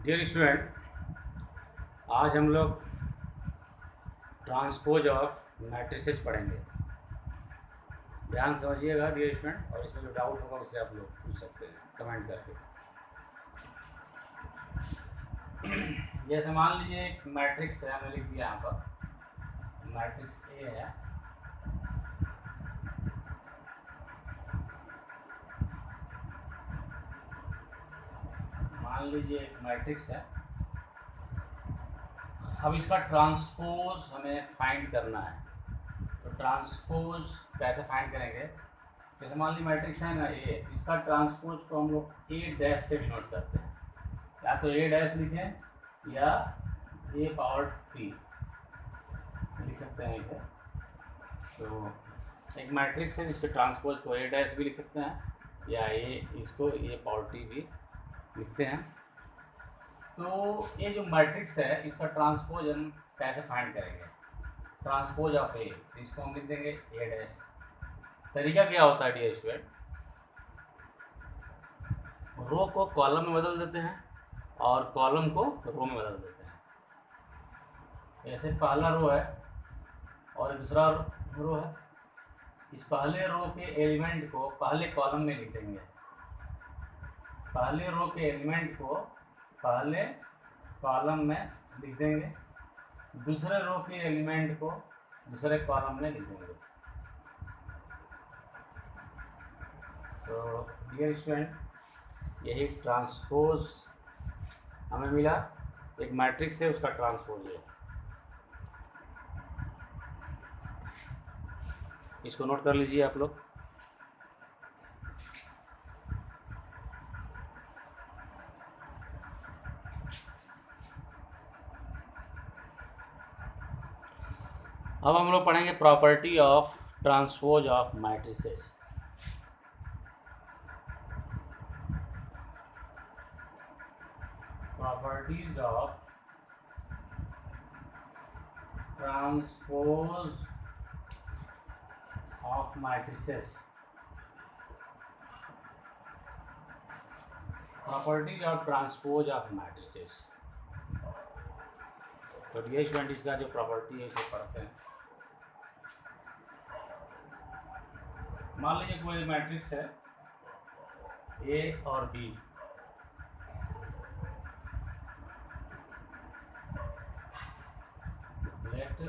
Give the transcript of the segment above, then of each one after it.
Dear student, आज हम लोग ट्रांसपोज ऑफ मैट्रिसेस पढ़ेंगे। ध्यान समझिएगा डियर स्टूडेंट, और इसमें जो डाउट होगा उसे आप लोग पूछ सकते हैं कमेंट करके। जैसे मान लीजिए एक मैट्रिक्स है, हमने लिख दिया यहाँ पर मैट्रिक्स ए है। मान लीजिए एक मैट्रिक्स है, अब इसका ट्रांसपोज हमें फाइंड करना है। तो ट्रांसपोज कैसे फाइंड करेंगे? जैसे मान लीजिए मैट्रिक्स है ना ए, इसका ट्रांसपोज को हम लोग ए डैश से डिनोट करते हैं। या तो ए डैश लिखें या ए पावर टी लिख सकते हैं इसे। तो एक मैट्रिक्स है जिसके ट्रांसपोज को ए डैश भी लिख सकते हैं या इसको ए पावर टी भी लिखते हैं। तो ये जो मैट्रिक्स है इसका ट्रांसपोज हम कैसे फाइंड करेंगे? ट्रांसपोज ऑफ ए, इसको हम लिख देंगे ए डैश। तरीका क्या होता है डियर स्टूडेंट? रो को कॉलम में बदल देते हैं और कॉलम को रो में बदल देते हैं। जैसे पहला रो है और दूसरा रो है, इस पहले रो के एलिमेंट को पहले कॉलम में लिख देंगे, पहले रो के एलिमेंट को पहले कॉलम में लिख देंगे, दूसरे रो के एलिमेंट को दूसरे कॉलम में लिख देंगे। तो डियर स्टूडेंट, यही ट्रांसपोज हमें मिला। एक मैट्रिक्स है, उसका ट्रांसपोज है। इसको नोट कर लीजिए आप लोग। अब हम लोग पढ़ेंगे property of transpose of matrices. Properties of transpose of matrices. Properties of transpose of matrices. तो डियर स्टूडेंट, इसका जो प्रॉपर्टी है इसे पढ़ते हैं। मान लीजिए कोई मैट्रिक्स है ए और B, let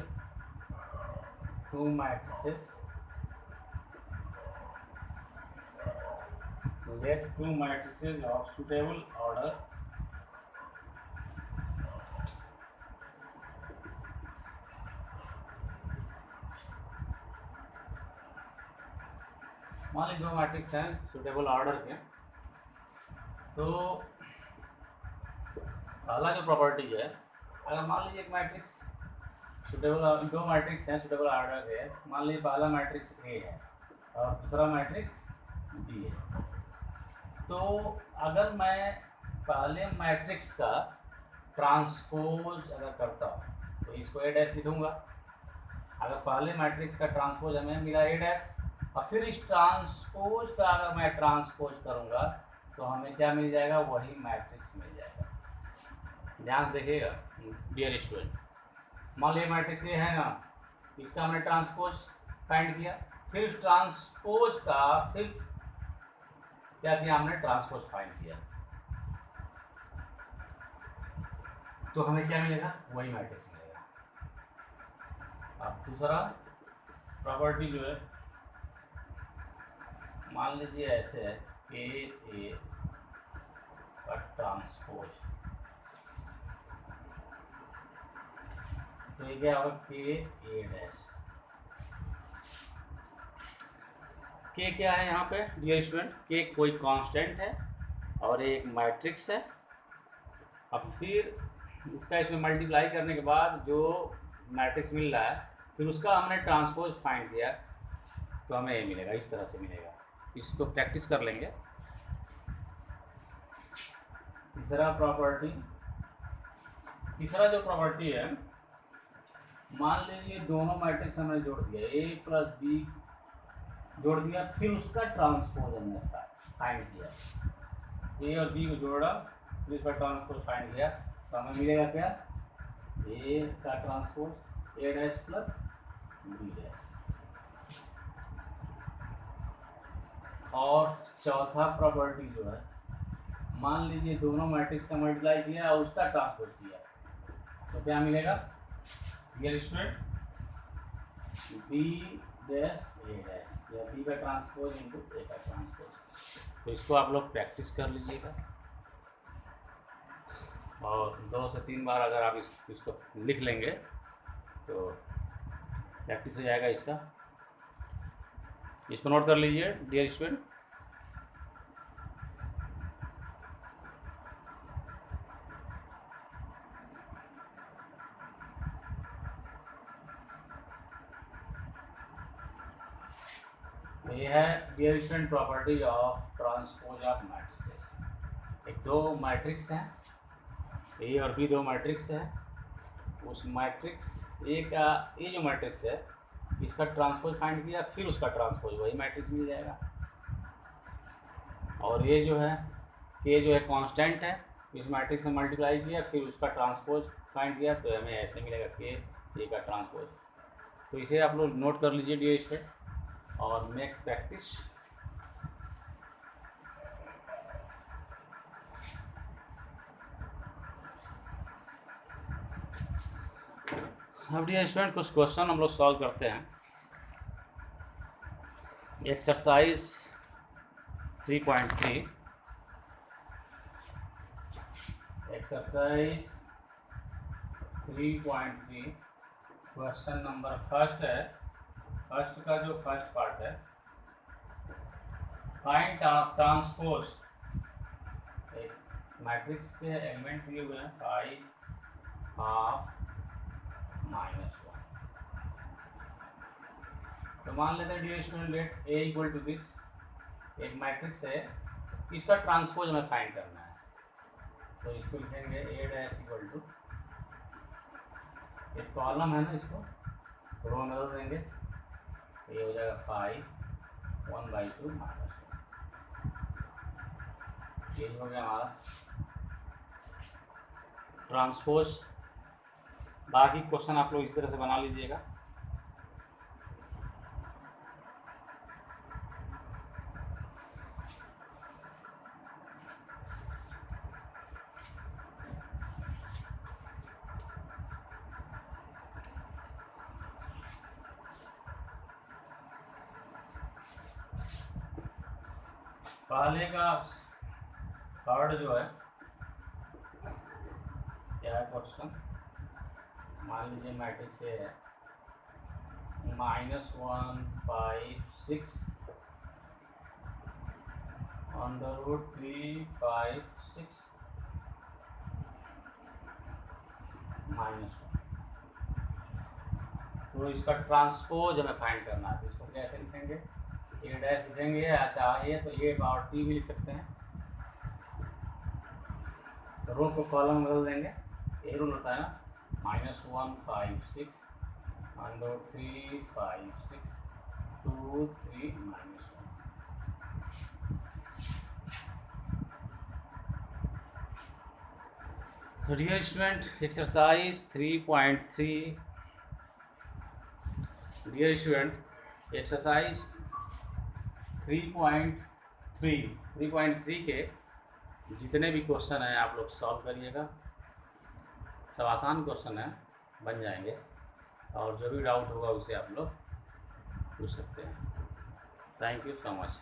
two matrices, let two matrices of suitable order मान लीजिए दो मैट्रिक्स हैं सुटेबल ऑर्डर के। तो पहला जो प्रॉपर्टी है, अगर मान लीजिए एक मैट्रिक्स सुटेबल, दो मैट्रिक्स हैं सुटेबल ऑर्डर के, मान लीजिए पहला मैट्रिक्स ए है और दूसरा मैट्रिक्स बी है। तो अगर मैं पहले मैट्रिक्स का ट्रांसपोज अगर करता हूँ तो इसको ए डैश लिखूँगा। अगर पहले मैट्रिक्स का ट्रांसपोज हमें मिला ए डैश, और फिर इस ट्रांसपोज का अगर मैं ट्रांसपोज करूँगा तो हमें क्या मिल जाएगा? वही मैट्रिक्स मिल जाएगा। ध्यान से देखिएगा डियर स्टूडेंट। मान लीजिए मैट्रिक्स ये है ना, इसका हमने ट्रांसपोज फाइंड किया, फिर उस ट्रांसपोज का फिर क्या किया? हमने ट्रांसपोज फाइंड किया, तो हमें क्या मिलेगा? वही मैट्रिक्स मिलेगा। अब दूसरा प्रॉपर्टी जो है, मान लीजिए ऐसे है ए का ट्रांसपोज, तो ये क्या होगा? के ए डैश। के क्या है यहाँ पे डियर स्टूडेंट? के कोई कांस्टेंट है और एक मैट्रिक्स है। अब फिर इसका इसमें मल्टीप्लाई करने के बाद जो मैट्रिक्स मिल रहा है, फिर उसका हमने ट्रांसपोज फाइंड किया तो हमें ये मिलेगा, इस तरह से मिलेगा। इसको प्रैक्टिस कर लेंगे। तीसरा जो प्रॉपर्टी है, मान लीजिए दोनों मैट्रिक्स हमने जोड़ दिया, ए प्लस बी जोड़ दिया, फिर उसका ट्रांसपोज हमने फाइंड किया। ए और बी को जोड़ा फिर इसका ट्रांसपोज फाइंड किया तो हमें मिलेगा क्या, ए का transpose A dash plus B dash. और चौथा प्रॉपर्टी जो है, मान लीजिए दोनों मैट्रिक्स का मल्टीप्लाई किया और उसका ट्रांसपोज किया तो क्या मिलेगा, डियर स्टूडेंट, बी डैश ए डैश या बी का ट्रांसपोज इंटू ए का ट्रांसपोज। तो इसको आप लोग प्रैक्टिस कर लीजिएगा और 2 से 3 बार अगर आप इसको लिख लेंगे तो प्रैक्टिस हो जाएगा इसका। इसको नोट कर लीजिए डियर स्टूडेंट। ये है dear student property of transpose of matrices. एक दो मैट्रिक्स हैं, ए और बी दो मैट्रिक्स है, उस मैट्रिक्स ए का ये जो मैट्रिक्स है इसका ट्रांसपोज फाइंड किया फिर उसका ट्रांसपोज वही मैट्रिक्स मिल जाएगा। और ये जो है के जो है कांस्टेंट है, इस मैट्रिक्स से मल्टीप्लाई किया फिर उसका ट्रांसपोज फाइंड किया तो हमें ऐसे मिलेगा के ए का ट्रांसपोज। तो इसे आप लोग नोट कर लीजिए डियर स्टूडेंट और मेक प्रैक्टिस। अब डियर स्टूडेंट कुछ क्वेश्चन हम लोग सॉल्व करते हैं। Exercise 3.3, exercise 3.3 question number first है। फर्स्ट का जो फर्स्ट पार्ट है, फाइंड ट्रांसपोज। एक मैट्रिक्स के एलिमेंट दिए हुए हैं 5, हाफ, -1। तो मान लेते हैं dear student let A equal to this, एक मैट्रिक्स है, इसका ट्रांसपोज हमें फाइंड करना है। तो इसको लिखेंगे ए डैश इक्वल टू, एक कॉलम है ना, इसको रो में बदल देंगे, ये हो जाएगा 5, 1/2 -1। ये हो गया हमारा ट्रांसपोज। बाकी क्वेश्चन आप लोग इस तरह से बना लीजिएगा। पहले का थर्ड जो है क्या है क्वेश्चन, मान लीजिए मैट्रिक्स ए है -1, 5, 6 √3, 5, 6 -1। तो इसका ट्रांसपोज हमें फाइंड करना है। तो इसको कैसे लिखेंगे, ए डैश लिखेंगे, अच्छा ये तो ए पावर टी भी लिख सकते हैं। तो रो को कॉलम में बदल देंगे, ए रूल होता है ना, -1, 5, 6 √3, 5, 6 2, 3 -1। तो dear student exercise 3.3, dear student exercise 3.3 के जितने भी क्वेश्चन हैं आप लोग सॉल्व करिएगा। सब आसान क्वेश्चन है, बन जाएंगे। और जो भी डाउट होगा उसे आप लोग पूछ सकते हैं। Thank you so much.